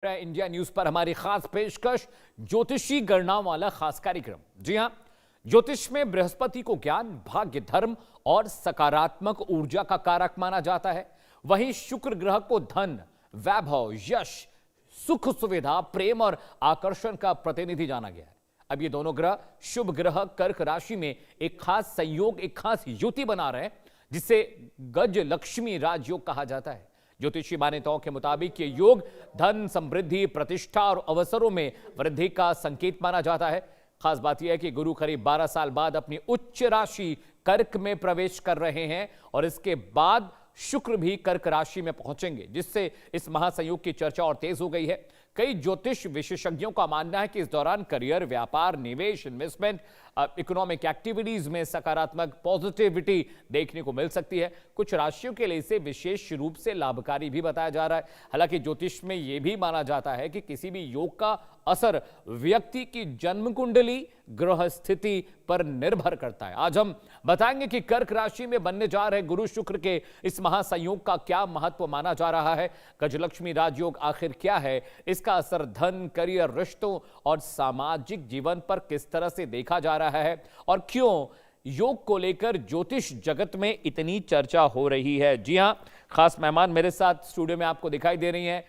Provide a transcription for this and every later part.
India news पर हमारी खास पेशकश ज्योतिषी गणना वाला खास कार्यक्रम। जी हां, ज्योतिष में बृहस्पति को ज्ञान, भाग्य, धर्म और सकारात्मक ऊर्जा का कारक माना जाता है। वहीं शुक्र ग्रह को धन, वैभव, यश, सुख सुविधा, प्रेम और आकर्षण का प्रतिनिधि जाना गया है। अब ये दोनों ग्रह शुभ ग्रह कर्क राशि में एक खास संयोग, एक खास युति बना रहे हैं, जिसे गज लक्ष्मी राजयोग कहा जाता है। ज्योतिषी मान्यताओं के मुताबिक ये योग धन, समृद्धि, प्रतिष्ठा और अवसरों में वृद्धि का संकेत माना जाता है। खास बात यह है कि गुरु करीब 12 साल बाद अपनी उच्च राशि कर्क में प्रवेश कर रहे हैं और इसके बाद शुक्र भी कर्क राशि में पहुंचेंगे, जिससे इस महासंयोग की चर्चा और तेज हो गई है। कई ज्योतिष विशेषज्ञों का मानना है कि इस दौरान करियर, व्यापार, निवेश, इन्वेस्टमेंट, इकोनॉमिक एक्टिविटीज में सकारात्मक पॉजिटिविटी देखने को मिल सकती है। कुछ राशियों के लिए इसे विशेष रूप से लाभकारी भी बताया जा रहा है। हालांकि ज्योतिष में यह भी माना जाता है कि किसी भी योग का असर व्यक्ति की जन्म कुंडली, ग्रह स्थिति पर निर्भर करता है। आज हम बताएंगे कि कर्क राशि में बनने जा रहे गुरु शुक्र के इस महासंयोग का क्या महत्व माना जा रहा है, गजलक्ष्मी राजयोग आखिर क्या है, इसका असर धन, करियर, रिश्तों और सामाजिक जीवन पर किस तरह से देखा जा रहा है और क्यों योग को लेकर ज्योतिष जगत में इतनी चर्चा हो रही है। जी हां, खास मेहमान मेरे साथ स्टूडियो में आपको दिखाई दे रही हैं।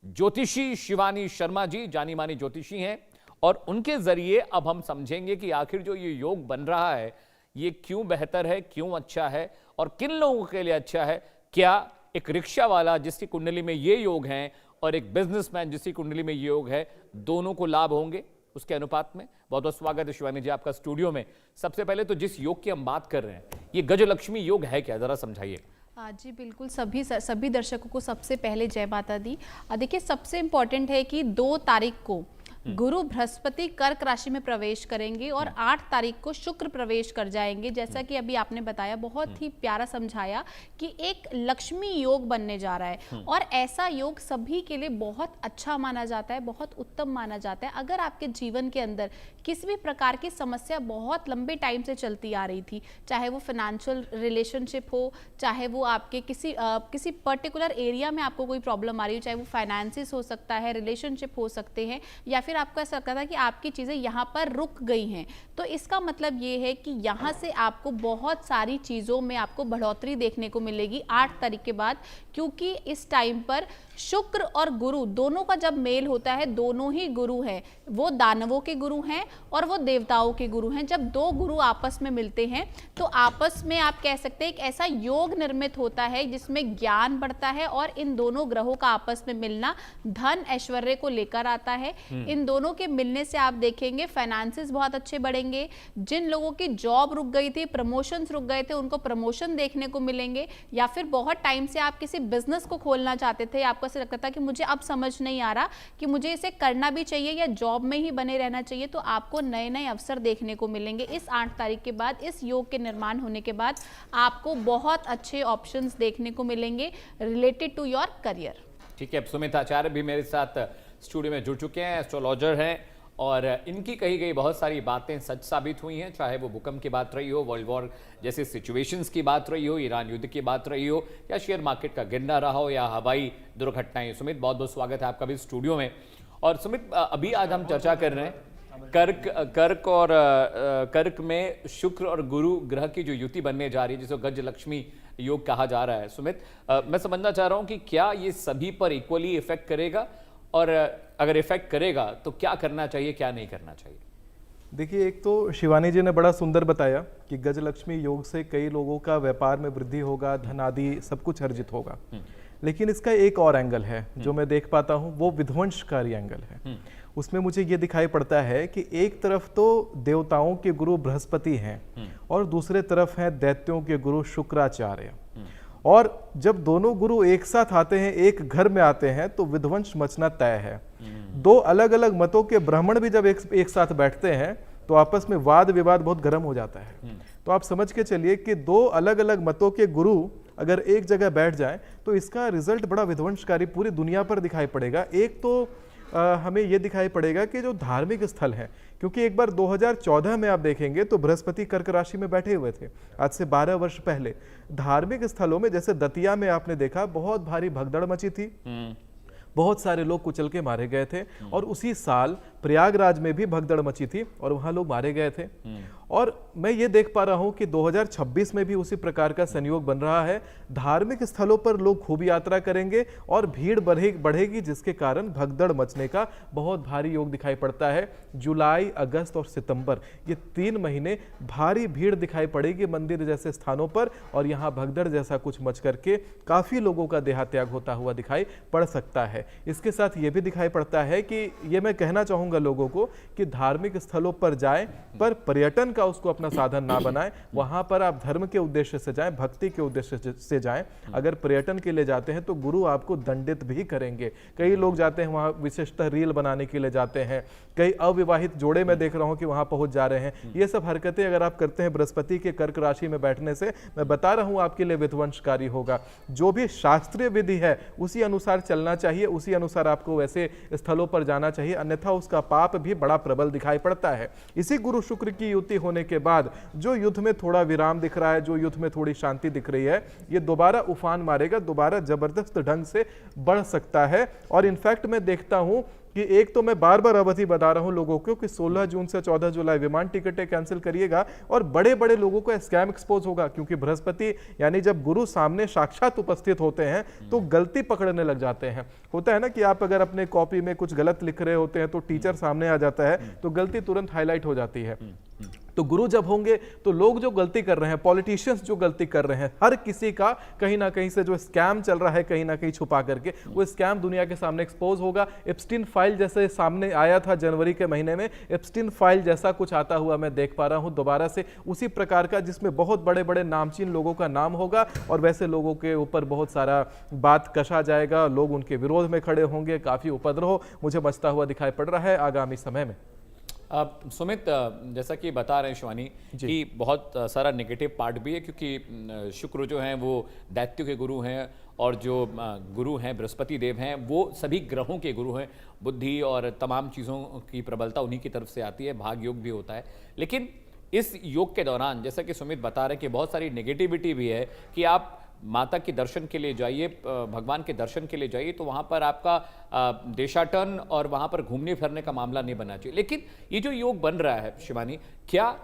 ज्योतिषी शिवानी शर्मा जी जानी मानी ज्योतिषी हैं और उनके जरिए अब हम समझेंगे कि आखिर जो ये योग बन रहा है ये क्यों बेहतर है, क्यों अच्छा है और किन लोगों के लिए अच्छा है। क्या एक रिक्शा वाला जिसकी कुंडली में ये योग है और एक बिजनेसमैन जिसकी कुंडली में ये योग है, दोनों को लाभ होंगे उसके अनुपात में। बहुत बहुत स्वागत है शिवानी जी आपका स्टूडियो में। सबसे पहले तो जिस योग की हम बात कर रहे हैं, ये गजलक्ष्मी योग है क्या, जरा समझाइए। जी बिल्कुल, सभी दर्शकों को सबसे पहले जय माता दी। देखिए, सबसे इम्पॉर्टेंट है कि 2 तारीख को गुरु बृहस्पति कर्क राशि में प्रवेश करेंगे और 8 तारीख को शुक्र प्रवेश कर जाएंगे। जैसा कि अभी आपने बताया, बहुत ही प्यारा समझाया कि एक लक्ष्मी योग बनने जा रहा है और ऐसा योग सभी के लिए बहुत अच्छा माना जाता है, बहुत उत्तम माना जाता है। अगर आपके जीवन के अंदर किसी भी प्रकार की समस्या बहुत लंबे टाइम से चलती आ रही थी, चाहे वो फाइनेंशियल रिलेशनशिप हो, चाहे वो आपके किसी पर्टिकुलर एरिया में आपको कोई प्रॉब्लम आ रही हो, चाहे वो फाइनेंसिस हो सकता है, रिलेशनशिप हो सकते हैं, या फिर आपको ऐसा लगता था कि आपकी चीज़ें यहाँ पर रुक गई हैं, तो इसका मतलब ये है कि यहाँ से आपको बहुत सारी चीज़ों में आपको बढ़ोतरी देखने को मिलेगी 8 तारीख के बाद। क्योंकि इस टाइम पर शुक्र और गुरु दोनों का जब मेल होता है, दोनों ही गुरु हैं, वो दानवों के गुरु हैं और वो देवताओं के गुरु हैं। जब 2 गुरु आपस में मिलते हैं तो आपस में आप कह सकते हैं एक ऐसा योग निर्मित होता है जिसमें ज्ञान बढ़ता है और इन दोनों ग्रहों का आपस में मिलना धन ऐश्वर्य को लेकर आता है। इन दोनों के मिलने से आप देखेंगे फाइनेंसेस बहुत अच्छे बढ़ेंगे। जिन लोगों की जॉब रुक गई थी, प्रमोशंस रुक गए थे, उनको प्रमोशन देखने को मिलेंगे। या फिर बहुत टाइम से आप किसी बिजनेस को खोलना चाहते थे, आपको ऐसा लगता था कि मुझे अब समझ नहीं आ रहा कि मुझे इसे करना भी चाहिए या जॉब में ही बने रहना चाहिए, तो आपको नए नए अवसर देखने को मिलेंगे। इस 8 तारीख के बाद, इस योग के निर्माण होने के बाद आपको बहुत अच्छे ऑप्शंस देखने को मिलेंगे रिलेटेड टू योर करियर। ठीक है, सुमित आचार्य भी मेरे साथ स्टूडियो में जुड़ चुके हैं, एस्ट्रोलॉजर हैं और इनकी कही गई बहुत सारी बातें सच साबित हुई हैं, चाहे वो भूकंप की बात रही हो, वर्ल्ड वॉर जैसे सिचुएशंस की बात रही हो, ईरान युद्ध की बात रही हो, या शेयर मार्केट का गिरना रहा हो, या हवाई दुर्घटनाएं। सुमित, बहुत बहुत स्वागत है आपका भी स्टूडियो में। और सुमित, अभी आज हम चर्चा कर रहे हैं कर्क में शुक्र और गुरु ग्रह की जो युति बनने जा रही है, जिसे गज लक्ष्मी योग कहा जा रहा है। सुमित, मैं समझना चाह रहा हूं कि क्या ये सभी पर इक्वली इफेक्ट करेगा और अगर इफेक्ट करेगा तो क्या करना चाहिए, क्या नहीं करना चाहिए? देखिए, एक तो शिवानी जी ने बड़ा सुंदर बताया कि गजलक्ष्मी योग से कई लोगों का व्यापार में वृद्धि होगा, धन आदि सब कुछ अर्जित होगा। लेकिन इसका एक और एंगल है जो मैं देख पाता हूँ, वो विध्वंसकारी एंगल है। उसमें मुझे ये दिखाई पड़ता है कि एक तरफ तो देवताओं के गुरु बृहस्पति हैं और दूसरे तरफ हैं दैत्यों के गुरु शुक्राचार्य। और जब दोनों गुरु एक साथ आते हैं, एक घर में आते हैं, तो विध्वंस मचना तय है। 2 अलग अलग मतों के ब्राह्मण भी जब एक साथ बैठते हैं तो आपस में वाद विवाद बहुत गर्म हो जाता है। तो आप समझ के चलिए कि 2 अलग अलग मतों के गुरु अगर एक जगह बैठ जाएं तो इसका रिजल्ट बड़ा विध्वंसकारी पूरी दुनिया पर दिखाई पड़ेगा। एक तो हमें यह दिखाई पड़ेगा कि जो धार्मिक स्थल है, क्योंकि एक बार 2014 में आप देखेंगे तो बृहस्पति कर्क राशि में बैठे हुए थे, आज से 12 वर्ष पहले। धार्मिक स्थलों में जैसे दतिया में आपने देखा बहुत भारी भगदड़ मची थी, बहुत सारे लोग कुचल के मारे गए थे। और उसी साल प्रयागराज में भी भगदड़ मची थी और वहां लोग मारे गए थे। और मैं ये देख पा रहा हूं कि 2026 में भी उसी प्रकार का संयोग बन रहा है। धार्मिक स्थलों पर लोग खूब यात्रा करेंगे और भीड़ बढ़ेगी, जिसके कारण भगदड़ मचने का बहुत भारी योग दिखाई पड़ता है। जुलाई, अगस्त और सितंबर, ये 3 महीने भारी भीड़ दिखाई पड़ेगी मंदिर जैसे स्थानों पर, और यहाँ भगदड़ जैसा कुछ मच करके काफी लोगों का देहात्याग होता हुआ दिखाई पड़ सकता है। इसके साथ ये भी दिखाई पड़ता है कि ये मैं कहना चाहूंगा लोगों को कि धार्मिक स्थलों पर जाएं, पर पर्यटन का उसको अपना साधन ना बनाएं। वहां पर आप धर्म के उद्देश्य से जाएं, भक्ति के उद्देश्य से जाएं। अगर पर्यटन के लिए जाते हैं तो गुरु आपको दंडित भी करेंगे। कई लोग जाते हैं वहां विशेषतः रील बनाने के लिए जाते हैं, कई अविवाहित जोड़े में देख रहा हूं कि वहां पहुंच जा रहे हैं। ये सब हरकतें अगर आप करते हैं बृहस्पति के कर्क राशि में बैठने से, मैं बता रहा हूं आपके लिए विध्वंसकारी होगा। जो भी शास्त्रीय विधि है उसी अनुसार चलना चाहिए, उसी अनुसार आपको वैसे स्थलों पर जाना चाहिए, अन्यथा उसका पाप भी बड़ा प्रबल दिखाई पड़ता है। इसी गुरु शुक्र की युति होने के बाद जो युद्ध में थोड़ा विराम दिख रहा है, जो युद्ध में थोड़ी शांति दिख रही है, ये दोबारा उफान मारेगा, दोबारा जबरदस्त ढंग से बढ़ सकता है। और इनफैक्ट मैं देखता हूं कि एक तो मैं बार बार अवधि बता रहा हूं लोगों को कि 16 जून से 14 जुलाई विमान टिकटें कैंसिल करिएगा, और बड़े बड़े लोगों को स्कैम एक्सपोज होगा, क्योंकि बृहस्पति यानी जब गुरु सामने साक्षात उपस्थित होते हैं तो गलती पकड़ने लग जाते हैं। होता है ना कि आप अगर अपने कॉपी में कुछ गलत लिख रहे होते हैं तो टीचर सामने आ जाता है तो गलती तुरंत हाईलाइट हो जाती है। तो गुरु जब होंगे तो लोग जो गलती कर रहे हैं, पॉलिटिशियंस जो गलती कर रहे हैं, हर किसी का कहीं ना कहीं से जो स्कैम चल रहा है कहीं ना कहीं छुपा करके, वो स्कैम दुनिया के सामने एक्सपोज होगा। एप्स्टीन फाइल जैसे सामने आया था जनवरी के महीने में, एप्स्टीन फाइल जैसा कुछ आता हुआ मैं देख पा रहा हूं दोबारा से, उसी प्रकार का, जिसमें बहुत बड़े बड़े नामचीन लोगों का नाम होगा और वैसे लोगों के ऊपर बहुत सारा बात कसा जाएगा, लोग उनके विरोध में खड़े होंगे, काफी उपद्रव मुझे मचता हुआ दिखाई पड़ रहा है आगामी समय में। सुमित, जैसा कि बता रहे हैं शिवानी कि बहुत सारा नेगेटिव पार्ट भी है, क्योंकि शुक्र जो हैं वो दैत्यों के गुरु हैं, और जो गुरु हैं बृहस्पति देव हैं वो सभी ग्रहों के गुरु हैं। बुद्धि और तमाम चीज़ों की प्रबलता उन्हीं की तरफ से आती है, भाग योग भी होता है। लेकिन इस योग के दौरान जैसा कि सुमित बता रहे हैं कि बहुत सारी नेगेटिविटी भी है कि आप माता के दर्शन के लिए जाइए, भगवान के दर्शन के लिए जाइए, तो वहाँ पर आपका देशाटन और वहाँ पर घूमने फिरने का मामला नहीं बनना चाहिए। लेकिन ये जो योग बन रहा है शिवानी, क्या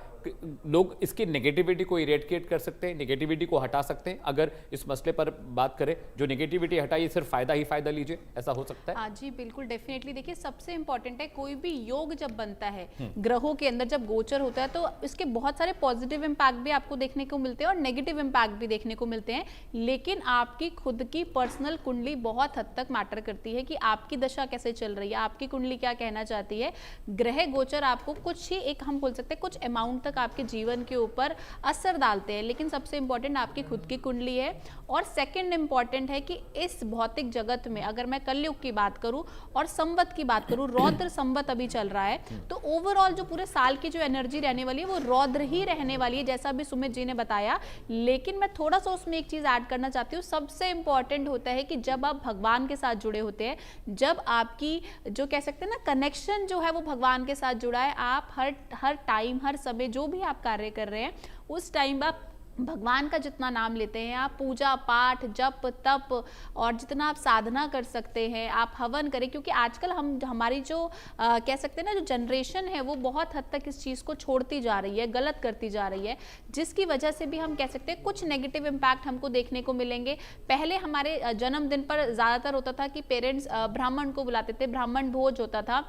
लोग इसकी नेगेटिविटी को इरेडिकेट कर सकते हैं, नेगेटिविटी को हटा सकते हैं? अगर इस मसले पर बात करें, जो नेगेटिविटी हटाइए, सिर्फ फायदा ही फायदा लीजिए, ऐसा हो सकता है? हाँ जी, बिल्कुल, डेफिनेटली। देखिए, सबसे इंपॉर्टेंट है, कोई भी योग जब बनता है, ग्रहों के अंदर जब गोचर होता है, तो इसके बहुत सारे पॉजिटिव इम्पैक्ट भी आपको देखने को मिलते हैं और नेगेटिव इम्पैक्ट भी देखने को मिलते हैं। लेकिन आपकी खुद की पर्सनल कुंडली बहुत हद तक मैटर करती है कि आपकी दशा कैसे चल रही है, आपकी कुंडली क्या कहना चाहती है। ग्रह गोचर आपको कुछ ही, एक हम बोल सकते हैं, कुछ अमाउंट आपके जीवन के ऊपर असर डालते हैं, लेकिन सबसे इंपॉर्टेंट आपकी खुद की कुंडली है। और सेकंड इंपॉर्टेंट है कि इस भौतिक जगत में, अगर मैं कलयुग की बात करूं और संवत की बात करूं, रौद्र संवत अभी चल रहा है, तो ओवरऑल जो पूरे साल की जो एनर्जी रहने वाली है वो रौद्र ही रहने वाली है, जैसा भी सुमित जी ने बताया। लेकिन मैं थोड़ा सा उसमें एक चीज ऐड करना चाहती हूँ। सबसे इंपॉर्टेंट होता है कि जब आप भगवान के साथ जुड़े होते हैं, जब आपकी जो कह सकते हैं ना कनेक्शन जो है वो भगवान के साथ जुड़ा है, आप हर टाइम, हर समय जो भी आप कार्य कर रहे हैं, उस टाइम आप भगवान का जितना नाम लेते हैं, आप पूजा पाठ, जप तप और जितना आप साधना कर सकते हैं, आप हवन करें। क्योंकि आजकल हमारी जो कह सकते हैं ना, जो जनरेशन है वो बहुत हद तक इस चीज़ को छोड़ती जा रही है, गलत करती जा रही है, जिसकी वजह से भी हम कह सकते हैं कुछ नेगेटिव इम्पैक्ट हमको देखने को मिलेंगे। पहले हमारे जन्मदिन पर ज़्यादातर होता था कि पेरेंट्स ब्राह्मण को बुलाते थे, ब्राह्मण भोज होता था,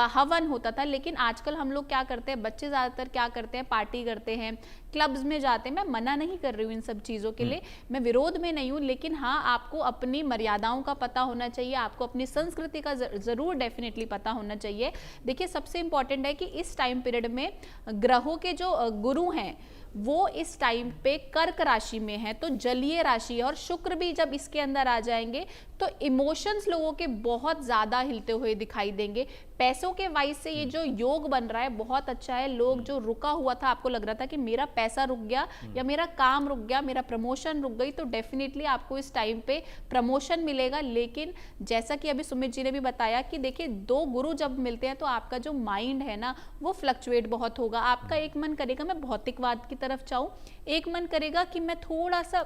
हवन होता था। लेकिन आजकल हम लोग क्या करते हैं, बच्चे ज़्यादातर क्या करते हैं, पार्टी करते हैं, क्लब्स में जाते हैं। मैं मना नहीं कर रही हूँ इन सब चीज़ों के लिए, मैं विरोध में नहीं हूँ, लेकिन हाँ, आपको अपनी मर्यादाओं का पता होना चाहिए, आपको अपनी संस्कृति का जरूर डेफिनेटली पता होना चाहिए। देखिए, सबसे इंपॉर्टेंट है कि इस टाइम पीरियड में ग्रहों के जो गुरु हैं वो इस टाइम पे कर्क राशि में है, तो जलीय राशि है, और शुक्र भी जब इसके अंदर आ जाएंगे तो इमोशंस लोगों के बहुत ज़्यादा हिलते हुए दिखाई देंगे। पैसों के वाइज से ये जो योग बन रहा है बहुत अच्छा है। लोग जो रुका हुआ था, आपको लग रहा था कि मेरा पैसा रुक गया या मेरा काम रुक गया, मेरा प्रमोशन रुक गई, तो डेफिनेटली आपको इस टाइम पे प्रमोशन मिलेगा। लेकिन जैसा कि अभी सुमित जी ने भी बताया कि देखिए, दो गुरु जब मिलते हैं तो आपका जो माइंड है ना वो फ्लक्चुएट बहुत होगा। आपका एक मन करेगा मैं भौतिकवाद की तरफ जाऊं, एक मन करेगा कि मैं थोड़ा सा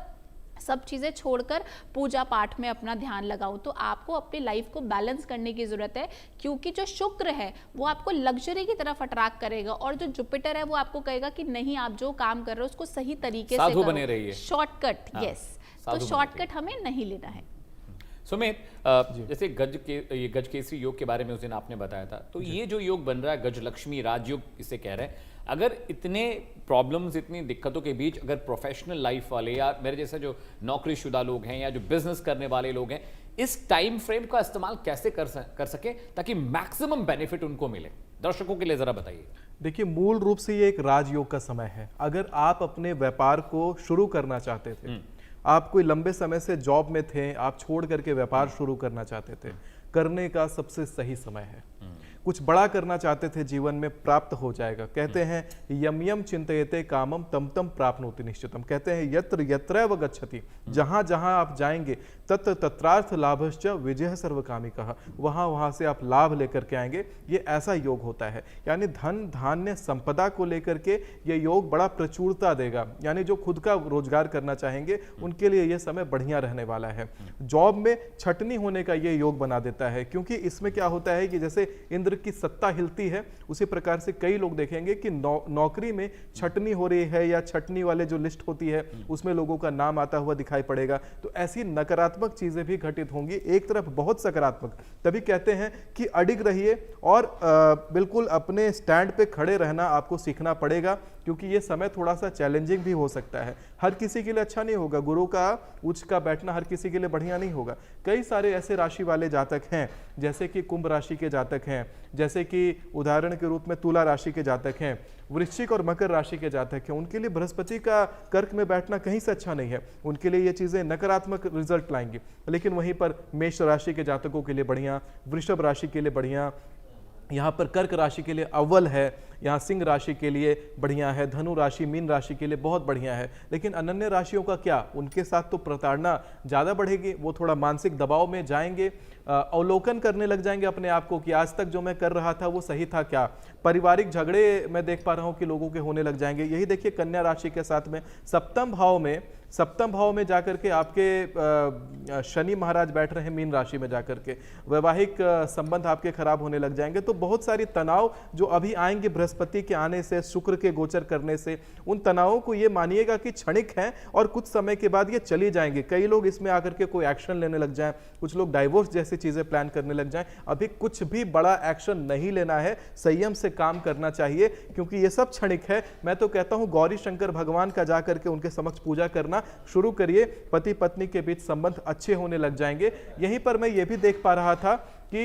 सब चीज़ें छोड़कर पूजा पाठ में अपना ध्यान लगाओ। तो आपको अपनी लाइफ को बैलेंस करने की ज़रूरत है, क्योंकि जो शुक्र है वो आपको लग्जरी की तरफ अट्रैक्ट करेगा, और जो जुपिटर है वो आपको कहेगा कि नहीं, आप जो काम कर रहे हो उसको सही तरीके से साधु बने रहिए। करो, शॉर्टकट। यस, तो साधु बने शॉर्टकट हमें नहीं लेना है। सुमित, जैसे ये गज केसरी योग के बारे में उस दिन आपने बताया था, तो ये जो योग बन रहा है गज लक्ष्मी राजयोग इसे कह रहे हैं, अगर इतने प्रॉब्लम्स, इतनी दिक्कतों के बीच अगर प्रोफेशनल लाइफ वाले या मेरे जैसे जो नौकरीशुदा लोग हैं या जो बिजनेस करने वाले लोग हैं, इस टाइम फ्रेम का इस्तेमाल कैसे कर सके ताकि मैक्सिमम बेनिफिट उनको मिले, दर्शकों के लिए जरा बताइए। देखिए, मूल रूप से ये एक राजयोग का समय है। अगर आप अपने व्यापार को शुरू करना चाहते थे, आप कोई लंबे समय से जॉब में थे, आप छोड़ करके व्यापार शुरू करना चाहते थे, करने का सबसे सही समय है। कुछ बड़ा करना चाहते थे जीवन में, प्राप्त हो जाएगा। कहते हैं यम यम चिंतयते कामम तम तम प्राप्नोति निश्चितम। कहते हैं यत्र यत्रैव गच्छति, जहां जहां आप जाएंगे तत्र तत्रार्थ लाभश्च विजय सर्वकामिकः, वहां वहां से आप लाभ लेकर के आएंगे। ये ऐसा योग होता है, यानी धन धान्य संपदा को लेकर के ये योग बड़ा प्रचुरता देगा। यानी जो खुद का रोजगार करना चाहेंगे उनके लिए ये समय बढ़िया रहने वाला है। जॉब में छटनी होने का ये योग बना देता है, क्योंकि इसमें क्या होता है कि जैसे इंद्र की सत्ता हिलती है, उसी प्रकार से कई लोग देखेंगे कि नौकरी में छटनी हो रही है, या छटनी वाले जो लिस्ट होती है उसमें लोगों का नाम आता हुआ दिखाई पड़ेगा। तो ऐसी नकारात्मक चीजें भी घटित होंगी, एक तरफ बहुत सकारात्मक। तभी कहते हैं कि अडिग रहिए और बिल्कुल अपने स्टैंड पे खड़े रहना आपको सीखना पड़ेगा, क्योंकि ये समय थोड़ा सा चैलेंजिंग भी हो सकता है। हर किसी के लिए अच्छा नहीं होगा, गुरु का उच्च का बैठना हर किसी के लिए बढ़िया नहीं होगा। कई सारे ऐसे राशि वाले जातक हैं, जैसे कि कुंभ राशि के जातक हैं, जैसे कि उदाहरण के रूप में तुला राशि के जातक हैं, वृश्चिक और मकर राशि के जातक हैं। उनके लिए बृहस्पति का कर्क में बैठना कहीं से अच्छा नहीं है, उनके लिए ये चीजें नकारात्मक रिजल्ट लाएंगी। लेकिन वहीं पर मेष राशि के जातकों के लिए बढ़िया, वृषभ राशि के लिए बढ़िया, यहाँ पर कर्क राशि के लिए अव्वल है, यहाँ सिंह राशि के लिए बढ़िया है, धनु राशि मीन राशि के लिए बहुत बढ़िया है। लेकिन अनन्य राशियों का क्या, उनके साथ तो प्रताड़ना ज़्यादा बढ़ेगी। वो थोड़ा मानसिक दबाव में जाएंगे, अवलोकन करने लग जाएंगे अपने आप को कि आज तक जो मैं कर रहा था वो सही था क्या। पारिवारिक झगड़े मैं देख पा रहा हूँ कि लोगों के होने लग जाएंगे। यही देखिए कन्या राशि के साथ में सप्तम भाव में जाकर के आपके शनि महाराज बैठ रहे हैं मीन राशि में जाकर के, वैवाहिक संबंध आपके खराब होने लग जाएंगे। तो बहुत सारी तनाव जो अभी आएंगे बृहस्पति के आने से, शुक्र के गोचर करने से, उन तनावों को ये मानिएगा कि क्षणिक हैं और कुछ समय के बाद ये चली जाएंगे। कई लोग इसमें आकर के कोई एक्शन लेने लग जाएं, कुछ लोग डाइवोर्स जैसी चीजें प्लान करने लग जाएं। अभी कुछ भी बड़ा एक्शन नहीं लेना है, संयम से काम करना चाहिए, क्योंकि ये सब क्षणिक है। मैं तो कहता हूं गौरी शंकर भगवान का जाकर के उनके समक्ष पूजा करना शुरू करिए, पति पत्नी के बीच संबंध अच्छे होने लग जाएंगे। यहीं पर मैं ये भी देख पा रहा था कि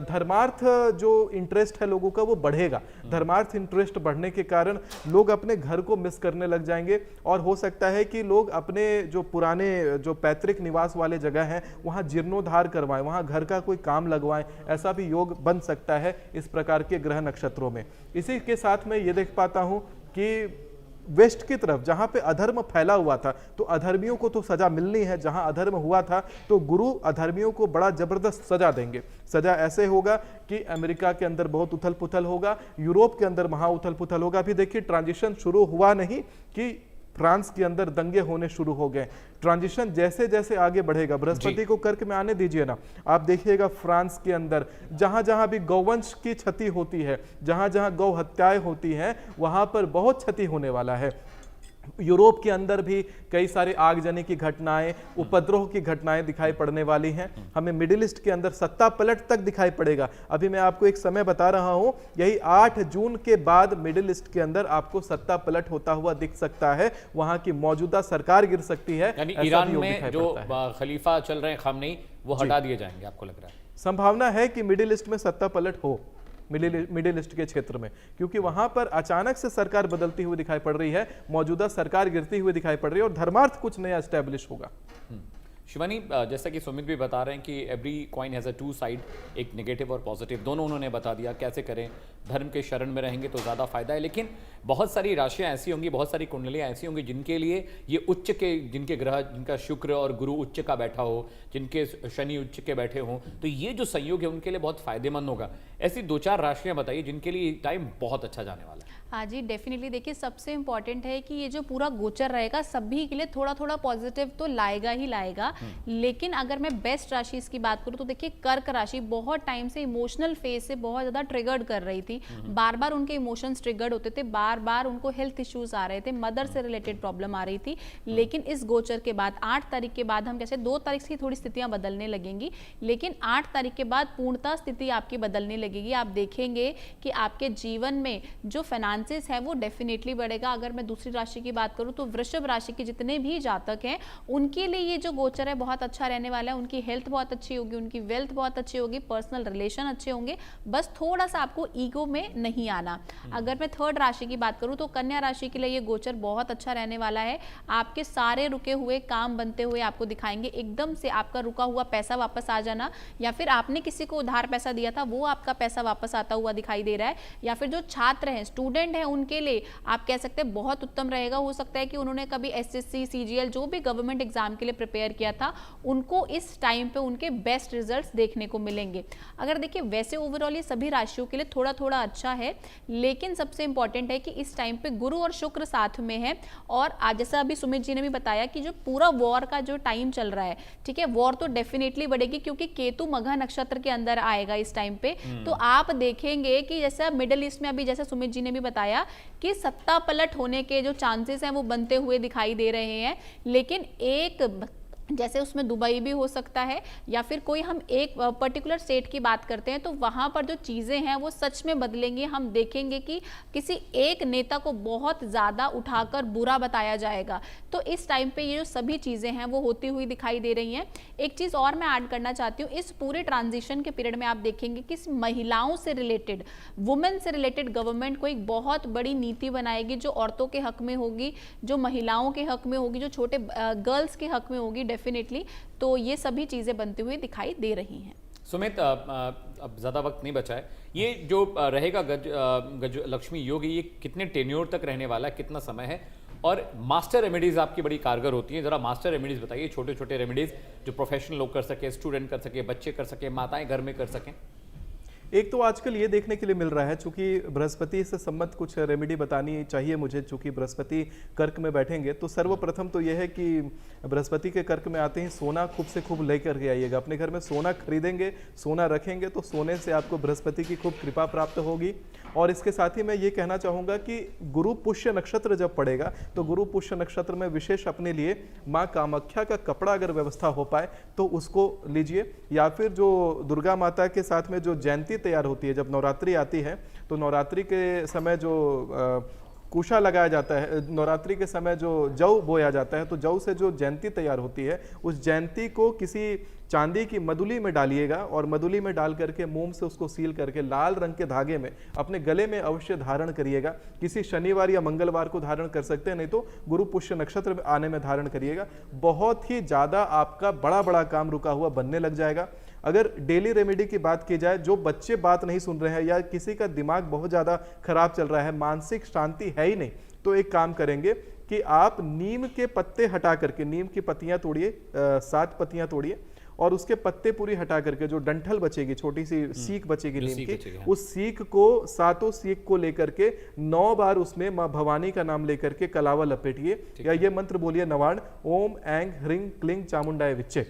धर्मार्थ जो इंटरेस्ट है लोगों का वो बढ़ेगा। धर्मार्थ इंटरेस्ट बढ़ने के कारण लोग अपने घर को मिस करने लग जाएंगे, और हो सकता है कि लोग अपने जो पुराने जो पैतृक निवास वाले जगह हैं वहाँ जीर्णोद्धार करवाएं, वहाँ घर का कोई काम लगवाएं। ऐसा भी योग बन सकता है इस प्रकार के ग्रह नक्षत्रों में। इसी के साथ मैं ये देख पाता हूँ कि वेस्ट की तरफ जहां पे अधर्म फैला हुआ था, तो अधर्मियों को तो सजा मिलनी है। जहां अधर्म हुआ था तो गुरु अधर्मियों को बड़ा जबरदस्त सजा देंगे। सजा ऐसे होगा कि अमेरिका के अंदर बहुत उथल पुथल होगा, यूरोप के अंदर महा उथल पुथल होगा। अभी देखिए ट्रांजिशन शुरू हुआ नहीं कि फ्रांस के अंदर दंगे होने शुरू हो गए। ट्रांजिशन जैसे जैसे आगे बढ़ेगा, बृहस्पति को कर्क में आने दीजिए ना, आप देखिएगा फ्रांस के अंदर जहां जहां भी गौवंश की क्षति होती है, जहां जहां गौ हत्याएं होती हैं, वहां पर बहुत क्षति होने वाला है। यूरोप के अंदर भी कई सारे आगजनी की घटनाएं, उपद्रव की घटनाएं दिखाई पड़ने वाली हैं। हमें मिडिल ईस्ट के अंदर सत्ता पलट तक दिखाई पड़ेगा। अभी मैं आपको एक समय बता रहा हूं, यही 8 जून के बाद मिडिल ईस्ट के अंदर आपको सत्ता पलट होता हुआ दिख सकता है। वहां की मौजूदा सरकार गिर सकती है। यानी ईरान में जो खलीफा चल रहे हैं खामनेई, वो हटा दिए जाएंगे, आपको लग रहा है? संभावना है कि मिडिल ईस्ट में सत्ता पलट हो, मिडिल ईस्ट के क्षेत्र में, क्योंकि वहां पर अचानक से सरकार बदलती हुई दिखाई पड़ रही है, मौजूदा सरकार गिरती हुई दिखाई पड़ रही है, और धर्मार्थ कुछ नया एस्टेब्लिश होगा। शिवानी, जैसा कि सुमित भी बता रहे हैं कि every coin has a two side, एक नेगेटिव और पॉजिटिव, दोनों उन्होंने बता दिया कैसे करें। धर्म के शरण में रहेंगे तो ज़्यादा फायदा है, लेकिन बहुत सारी राशियां ऐसी होंगी, बहुत सारी कुंडलियां ऐसी होंगी जिनके लिए ये उच्च के, जिनके ग्रह, जिनका शुक्र और गुरु उच्च का बैठा हो, जिनके शनि उच्च के बैठे हों, तो ये जो संयोग है उनके लिए बहुत फायदेमंद होगा। ऐसी 2-4 राशियां बताइए जिनके लिए टाइम बहुत अच्छा जाने वाला है। हाँ जी, डेफिनेटली देखिए सबसे इम्पॉर्टेंट है कि ये जो पूरा गोचर रहेगा सभी के लिए थोड़ा थोड़ा पॉजिटिव तो लाएगा ही लाएगा। लेकिन अगर मैं बेस्ट राशि इसकी बात करूँ तो देखिए कर्क राशि बहुत टाइम से इमोशनल फेज से बहुत ज़्यादा ट्रिगर्ड कर रही थी। बार बार उनके इमोशंस ट्रिगर्ड होते थे, बार बार उनको हेल्थ इश्यूज आ रहे थे, मदर से रिलेटेड प्रॉब्लम आ रही थी। लेकिन इस गोचर के बाद 8 तारीख के बाद हम जैसे 2 तारीख से थोड़ी स्थितियाँ बदलने लगेंगी, लेकिन 8 तारीख के बाद पूर्णतः स्थिति आपकी बदलने लगेगी। आप देखेंगे कि आपके जीवन में जो फाइनेंसेस है वो डेफिनेटली बढ़ेगा। अगर मैं दूसरी राशि की बात करूं तो वृषभ राशि के जितने भी जातक हैं उनके लिए ये जो गोचर है बहुत अच्छा रहने वाला है। उनकी हेल्थ बहुत अच्छी होगी, उनकी वेल्थ बहुत अच्छी होगी, पर्सनल रिलेशन अच्छे होंगे। बस थोड़ा सा आपको ईगो में नहीं आना। अगर मैं थर्ड राशि की बात करूं तो कन्या राशि के लिए ये गोचर बहुत अच्छा रहने वाला है। आपके सारे रुके हुए काम बनते हुए आपको दिखाएंगे। एकदम से आपका रुका हुआ पैसा वापस आ जाना, या फिर आपने किसी को उधार पैसा दिया था वो आपका पैसा वापस आता हुआ दिखाई दे रहा है। या फिर जो छात्र हैं, स्टूडेंट हैं, उनके लिए आप कह सकते हैं बहुत उत्तम रहेगा। हो सकता है कि उन्होंने कभी एसएससी, सीजीएल जो भी गवर्नमेंट एग्जाम के लिए प्रिपेयर किया था उनको इस टाइम पे उनके बेस्ट रिजल्ट्स देखने को मिलेंगे। अगर देखिए वैसे ओवरऑल ये सभी राशियों के लिए थोड़ा थोड़ा अच्छा है, लेकिन सबसे इंपॉर्टेंट है कि इस टाइम पे गुरु और शुक्र साथ में है। और आज जैसा अभी सुमित जी ने भी बताया कि जो पूरा वॉर का जो टाइम चल रहा है, ठीक है, वॉर तो डेफिनेटली बढ़ेगी क्योंकि केतु मघा नक्षत्र के अंदर आएगा इस टाइम पे। तो आप देखेंगे कि जैसा मिडिल ईस्ट में अभी जैसा सुमित जी ने भी बताया कि सत्ता पलट होने के जो चांसेस हैं वो बनते हुए दिखाई दे रहे हैं। लेकिन एक जैसे उसमें दुबई भी हो सकता है, या फिर कोई हम एक पर्टिकुलर स्टेट की बात करते हैं तो वहाँ पर जो चीज़ें हैं वो सच में बदलेंगी। हम देखेंगे कि किसी एक नेता को बहुत ज़्यादा उठाकर बुरा बताया जाएगा। तो इस टाइम पे ये जो सभी चीज़ें हैं वो होती हुई दिखाई दे रही हैं। एक चीज़ और मैं ऐड करना चाहती हूँ, इस पूरे ट्रांजिशन के पीरियड में आप देखेंगे कि महिलाओं से रिलेटेड, वुमेन से रिलेटेड गवर्नमेंट को एक बहुत बड़ी नीति बनाएगी जो औरतों के हक में होगी, जो महिलाओं के हक में होगी, जो छोटे गर्ल्स के हक में होगी डेफिनेटली। तो ये सभी चीजें बनती हुई दिखाई दे रही हैं। सुमित, अब ज़्यादा वक्त नहीं बचा है। ये जो रहेगा गज लक्ष्मी योग, ये कितने टेन्योर तक रहने वाला है, कितना समय है, और मास्टर रेमेडीज आपकी बड़ी कारगर होती हैं। जरा मास्टर रेमेडीज बताइए, छोटे छोटे रेमेडीज जो प्रोफेशनल लोग कर सके, स्टूडेंट कर सके, बच्चे कर सके, माताएं घर में कर सकें। एक तो आजकल ये देखने के लिए मिल रहा है, चूंकि बृहस्पति से संबंधित कुछ रेमेडी बतानी चाहिए मुझे, चूंकि बृहस्पति कर्क में बैठेंगे। तो सर्वप्रथम तो यह है कि बृहस्पति के कर्क में आते ही सोना खूब से खूब लेकर के आइएगा। अपने घर में सोना खरीदेंगे, सोना रखेंगे तो सोने से आपको बृहस्पति की खूब कृपा प्राप्त होगी। और इसके साथ ही मैं ये कहना चाहूँगा कि गुरु पुष्य नक्षत्र जब पड़ेगा तो गुरु पुष्य नक्षत्र में विशेष अपने लिए माँ कामाख्या का कपड़ा अगर व्यवस्था हो पाए तो उसको लीजिए। या फिर जो दुर्गा माता के साथ में जो जयंती तैयार होती है, जब नवरात्रि आती है तो नवरात्रि के समय जो कुशा लगाया जाता है, नवरात्रि के समय जो जौ बोया जाता है, तो जौ से जो जयंती तैयार होती है उस जयंती को किसी चांदी की मधुली में डालिएगा और मधुली में डाल करके मोम से उसको सील करके लाल रंग के धागे में अपने गले में अवश्य धारण करिएगा। किसी शनिवार या मंगलवार को धारण कर सकते हैं, नहीं तो गुरु पुष्य नक्षत्र में आने में धारण करिएगा। बहुत ही ज़्यादा आपका बड़ा बड़ा काम रुका हुआ बनने लग जाएगा। अगर डेली रेमेडी की बात की जाए, जो बच्चे बात नहीं सुन रहे हैं या किसी का दिमाग बहुत ज़्यादा खराब चल रहा है, मानसिक शांति है ही नहीं, तो एक काम करेंगे कि आप नीम के पत्ते हटा करके, नीम की पत्तियां तोड़िए, 7 पत्तियां तोड़िए और उसके पत्ते पूरी हटा करके जो डंठल बचेगी, छोटी सी सीख बचेगी नीम की, उस सीख को, 7 सीख को लेकर के 9 बार उसमें माँ भवानी का नाम लेकर के कलावा लपेटिए या ये मंत्र बोलिए, नवाण ओम ऐंग ह्रीं क्लीं चामुंडाय विच्चे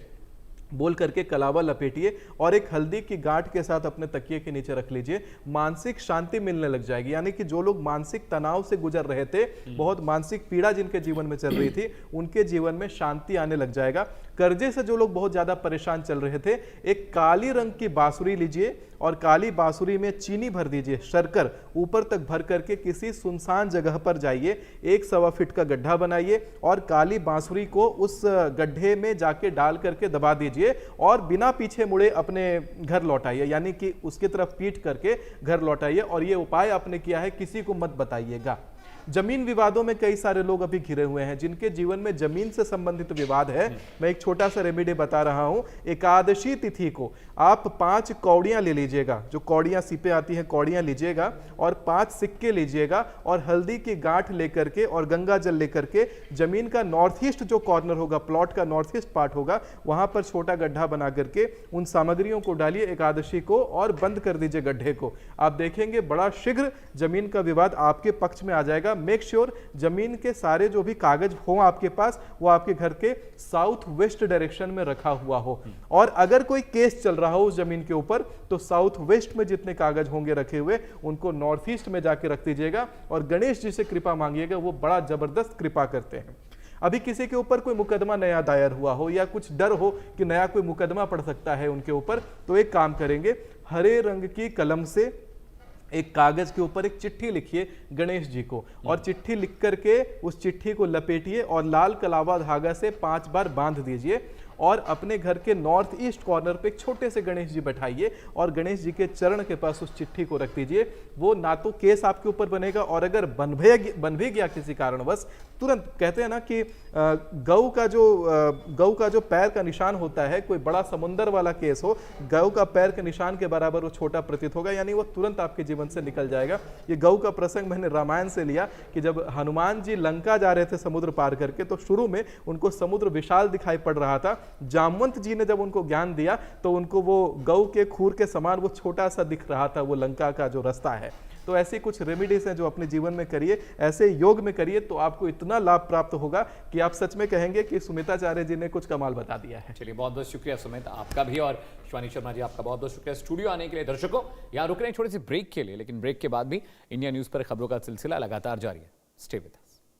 बोल करके कलावा लपेटिए और एक हल्दी की गांठ के साथ अपने तकिए के नीचे रख लीजिए। मानसिक शांति मिलने लग जाएगी। यानी कि जो लोग मानसिक तनाव से गुजर रहे थे, बहुत मानसिक पीड़ा जिनके जीवन में चल रही थी, उनके जीवन में शांति आने लग जाएगा। कर्जे से जो लोग बहुत ज्यादा परेशान चल रहे थे, एक काली रंग की बांसुरी लीजिए और काली बांसुरी में चीनी भर दीजिए, शर्कर ऊपर तक भर करके किसी सुनसान जगह पर जाइए, 1 फीट का गड्ढा बनाइए और काली बांसुरी को उस गड्ढे में जाके डाल करके दबा दीजिए और बिना पीछे मुड़े अपने घर लौटाइए। यानी कि उसकी तरफ पीठ करके घर लौटाइए। और ये उपाय आपने किया है, किसी को मत बताइएगा। जमीन विवादों में कई सारे लोग अभी घिरे हुए हैं जिनके जीवन में जमीन से संबंधित विवाद है। मैं एक छोटा सा रेमेडी बता रहा हूं। एकादशी तिथि को आप 5 कौड़ियां ले लीजिएगा, जो कौड़ियां सीपे आती हैं कौड़ियां लीजिएगा, और 5 सिक्के लीजिएगा और हल्दी की गांठ लेकर के और गंगा जल लेकर के जमीन का नॉर्थ ईस्ट जो कॉर्नर होगा, प्लॉट का नॉर्थ ईस्ट पार्ट होगा, वहां पर छोटा गड्ढा बना करके उन सामग्रियों को डालिए एकादशी को और बंद कर दीजिए गड्ढे को। आप देखेंगे बड़ा शीघ्र जमीन का विवाद आपके पक्ष में आ जाएगा। मेक श्योर जमीन के सारे जो भी कागज हो आपके पास वो आपके घर के साउथ वेस्ट डायरेक्शन में रखा हुआ हो, और अगर कोई केस चल रहा हो उस जमीन के ऊपर तो साउथ वेस्ट में जितने कागज होंगे रखे हुए उनको नॉर्थ ईस्ट में जाके रख दीजिएगा और गणेश जी से कृपा मांगिएगा, वो बड़ा जबरदस्त कृपा करते हैं। अभी किसी के ऊपर कोई मुकदमा नया दायर हुआ हो या कुछ डर हो कि नया कोई मुकदमा पड़ सकता है उनके ऊपर, तो एक काम करेंगे, हरे रंग की कलम से एक कागज के ऊपर एक चिट्ठी लिखिए गणेश जी को, और चिट्ठी लिख करके उस चिट्ठी को लपेटिए और लाल कलावा धागा से 5 बार बांध दीजिए और अपने घर के नॉर्थ ईस्ट कॉर्नर पे एक छोटे से गणेश जी बैठाइए और गणेश जी के चरण के पास उस चिट्ठी को रख दीजिए। वो ना तो केस आपके ऊपर बनेगा, और अगर बन भी गया किसी कारणवश, तुरंत कहते हैं ना कि गऊ का जो पैर का निशान होता है, कोई बड़ा समुंदर वाला केस हो, गऊ का पैर के निशान के बराबर वो छोटा प्रतीत होगा, यानी वो तुरंत आपके जीवन से निकल जाएगा। ये गऊ का प्रसंग मैंने रामायण से लिया कि जब हनुमान जी लंका जा रहे थे समुद्र पार करके, तो शुरू में उनको समुद्र विशाल दिखाई पड़ रहा था। जामवंत जी ने जब उनको ज्ञान दिया तो उनको वो गऊ के खूर के समान वो छोटा सा दिख रहा था, वो लंका का जो रास्ता है। तो ऐसी कुछ रेमेडीज हैं जो अपने जीवन में करिए, ऐसे योग में करिए, तो आपको इतना लाभ प्राप्त होगा कि आप सच में कहेंगे कि सुमिताचार्य जी ने कुछ कमाल बता दिया है। चलिए, बहुत बहुत शुक्रिया सुमित, आपका भी, और शिवानी शर्मा जी आपका बहुत बहुत शुक्रिया स्टूडियो आने के लिए। दर्शकों, यहाँ रुक रहे हैं छोटे से ब्रेक के लिए, लेकिन ब्रेक के बाद भी इंडिया न्यूज पर खबरों का सिलसिला लगातार जारी है। Stay with us.